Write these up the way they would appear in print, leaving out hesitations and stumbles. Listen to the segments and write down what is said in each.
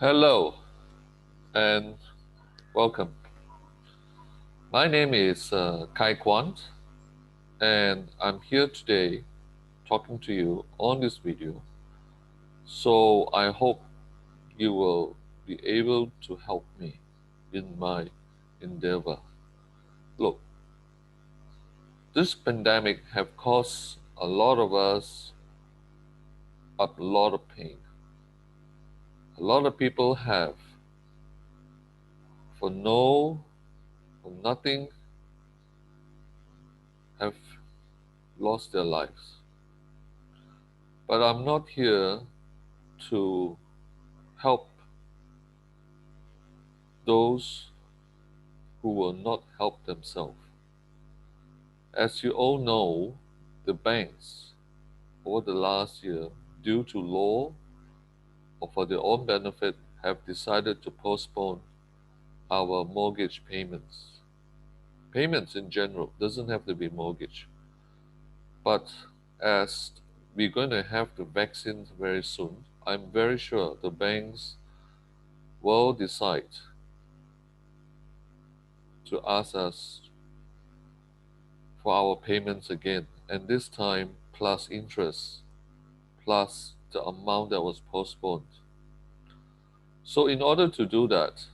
Hello and welcome. My name is Kai Kwant, and I'm here today talking to you on this video. So I hope you will be able to help me in my endeavor. Look, this pandemic have caused a lot of us a lot of pain. A lot of people have, for for nothing, have lost their lives. But I'm not here to help those who will not help themselves. As you all know, the banks over the last year, due to law or for their own benefit, have decided to postpone our mortgage payments. Payments in general doesn't have to be mortgage, but as we're going to have the vaccines very soon, I'm very sure the banks will decide to ask us for our payments again, and this time plus interest plus the amount that was postponed. So, in order to do that,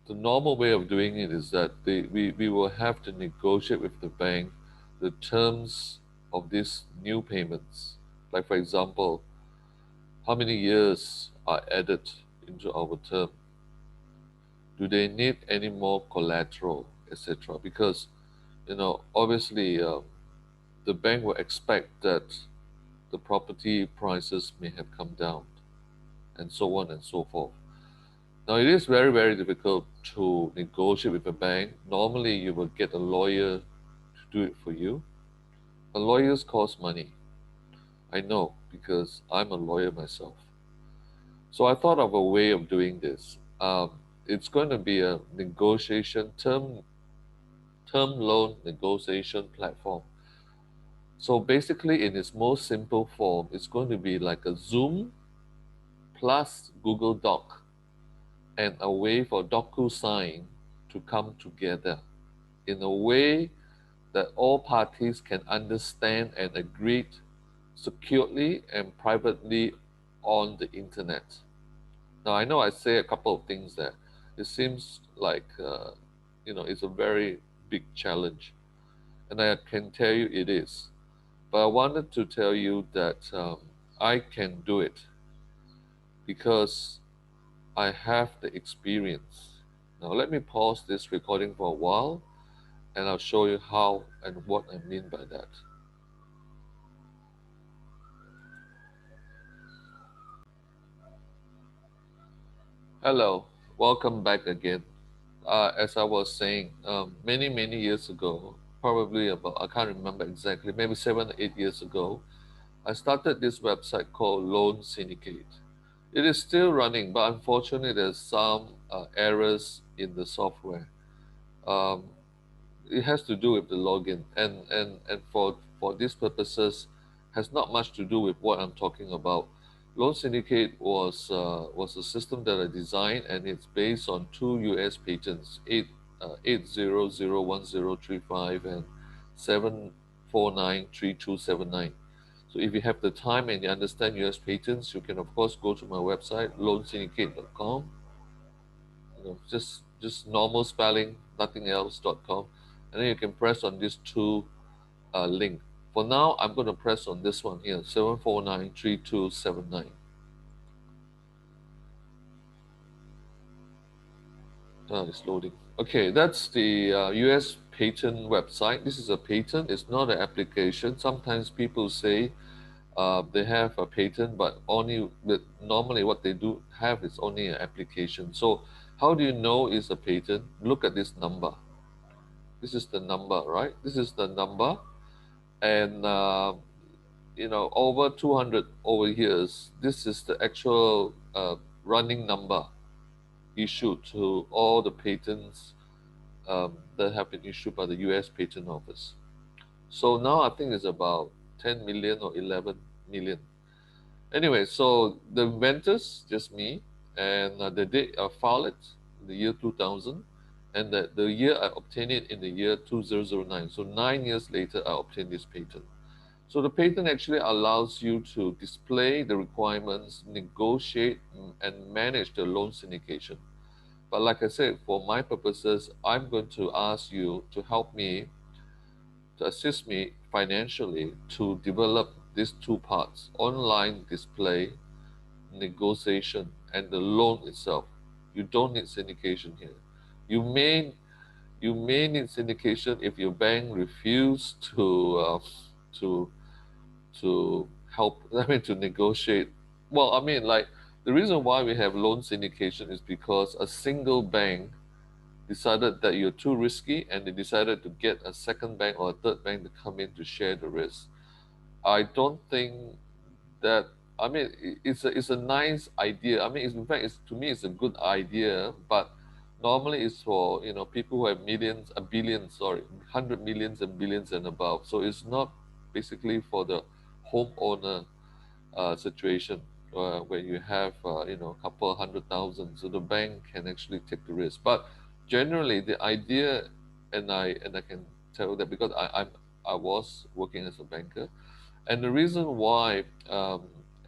the normal way of doing it is that we will have to negotiate with the bank the terms of these new payments. Like, for example, how many years are added into our term? Do they need any more collateral, etc.? Because, obviously, the bank will expect that the property prices may have come down, and so on and so forth. Now, it is very, very difficult to negotiate with a bank. Normally, you will get a lawyer to do it for you. But lawyers cost money. I know because I'm a lawyer myself. So I thought of a way of doing this. It's going to be a negotiation term loan negotiation platform. So basically, in its most simple form, it's going to be like a Zoom plus Google Doc and a way for DocuSign to come together in a way that all parties can understand and agree securely and privately on the internet. Now, I know I say a couple of things there. It seems like, it's a very big challenge. And I can tell you it is. But I wanted to tell you that I can do it because I have the experience. Now, let me pause this recording for a while and I'll show you how and what I mean by that. Hello, welcome back again. As I was saying, many, many years ago, probably about, I can't remember exactly, maybe 7 or 8 years ago, I started this website called Loan Syndicate. It is still running, but unfortunately, there's some errors in the software. Um, it has to do with the login, and for these purposes, has not much to do with what I'm talking about. Loan Syndicate was a system that I designed, and it's based on two U.S. patents, 8001035 and 7493279. So if you have the time and you understand U.S. patents, you can of course go to my website loansyndicate.com. Just normal spelling, nothing else.com, and then you can press on these two link. For now, I'm going to press on this one here, 7493279. It's loading. Okay, that's the US patent website. This is a patent, it's not an application. Sometimes people say they have a patent, but normally what they do have is only an application. So, how do you know it's a patent? Look at this number. This is the number, right? This is the number, and over 200 over years, this is the actual running number issued to all the patents that have been issued by the US Patent Office. So now I think it's about 10 million or 11 million. Anyway, so the inventors, just me, and the date I filed it in the year 2000, and the year I obtained it in the year 2009. So 9 years later, I obtained this patent. So the patent actually allows you to display the requirements, negotiate, and manage the loan syndication. But like I said, for my purposes, I'm going to ask you to help me, to assist me financially to develop these two parts: online display, negotiation, and the loan itself. You don't need syndication here. You may you may need syndication if your bank refuse to to help. I mean, to negotiate. Well, I mean, like, the reason why we have loan syndication is because a single bank decided that you're too risky, and they decided to get a second bank or a third bank to come in to share the risk. I don't think that. I mean, it's a nice idea. I mean, in fact, to me, it's a good idea. But normally, it's for people who have millions, a billion, sorry, 100 millions and billions and above. So it's not basically for the homeowner situation where you have a couple of 100,000, so the bank can actually take the risk. But generally, the idea, and I can tell that because I was working as a banker, and the reason why,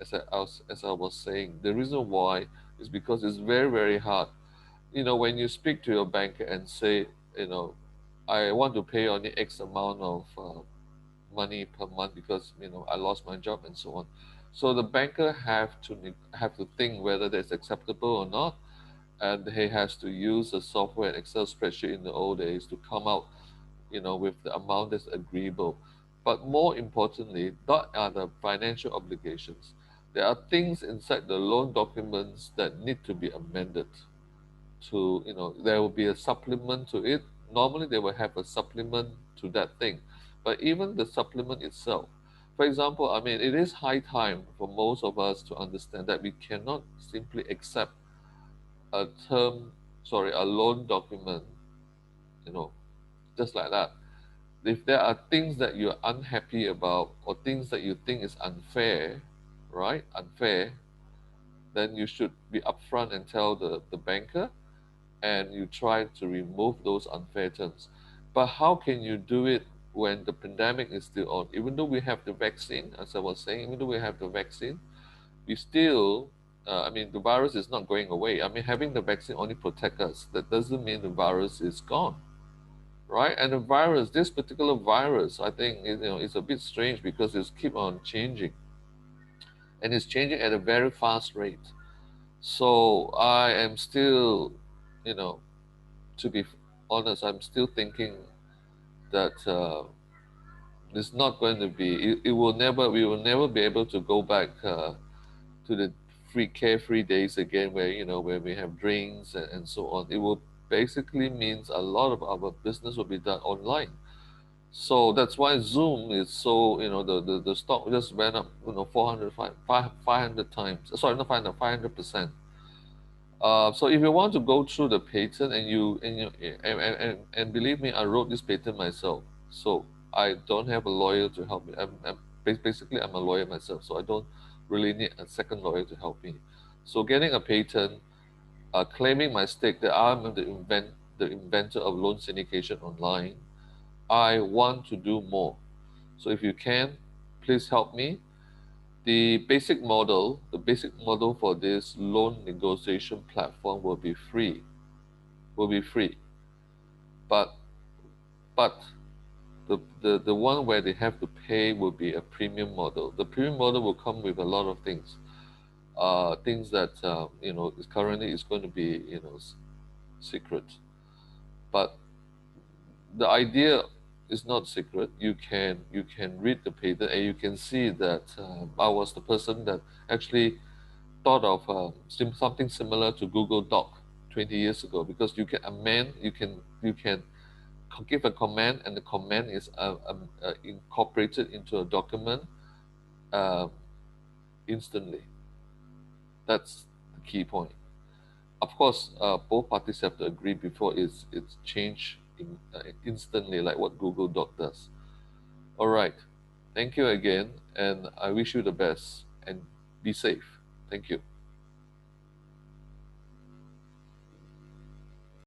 as I was saying, the reason why is because it's very very hard. When you speak to your banker and say, you know, I want to pay only X amount of money per month because I lost my job and so on. So the banker have to think whether that's acceptable or not, and he has to use a software, an Excel spreadsheet in the old days to come out, with the amount that's agreeable. But more importantly, what are the financial obligations? There are things inside the loan documents that need to be amended to, there will be a supplement to it. Normally they will have a supplement to that thing, but even the supplement itself, for example, I mean, it is high time for most of us to understand that we cannot simply accept a term sorry a loan document, you know just like that. If there are things that you're unhappy about, or things that you think is unfair, right, unfair, then you should be upfront and tell the banker, and you try to remove those unfair terms. But how can you do it when the pandemic is still on? Even though we have the vaccine, as I was saying, even though we have the vaccine, we still, I mean, the virus is not going away. I mean, having the vaccine only protect us. That doesn't mean the virus is gone, right? And the virus, this particular virus, I think, is a bit strange because it's keep on changing, and it's changing at a very fast rate. So I am still, you know, to be honest, I'm still thinking that it's not going to be. It will never. We will never be able to go back to the carefree days again, where where we have drinks and so on. It will basically means a lot of our business will be done online. So that's why Zoom is so, the stock just went up, 400, 500 times. Sorry, not 500, 500%. So if you want to go through the patent, and believe me, I wrote this patent myself. So I don't have a lawyer to help me. Basically, I'm a lawyer myself, so I don't really need a second lawyer to help me. So getting a patent, claiming my stake that I'm the inventor of loan syndication online. I want to do more. So if you can, please help me. The basic model for this loan negotiation platform will be free. Will be free. But but the one where they have to pay will be a premium model. The premium model will come with a lot of things. Things that is currently is going to be secret. But the idea is not secret. You can read the paper, and you can see that I was the person that actually thought of something similar to Google Doc 20 years ago, because you can amend, you can give a command, and the command is incorporated into a document uh, instantly. That's the key point. Of course, both parties have to agree before it's changed instantly, like what Google Doc does. All right. Thank you again, and I wish you the best, and be safe. Thank you.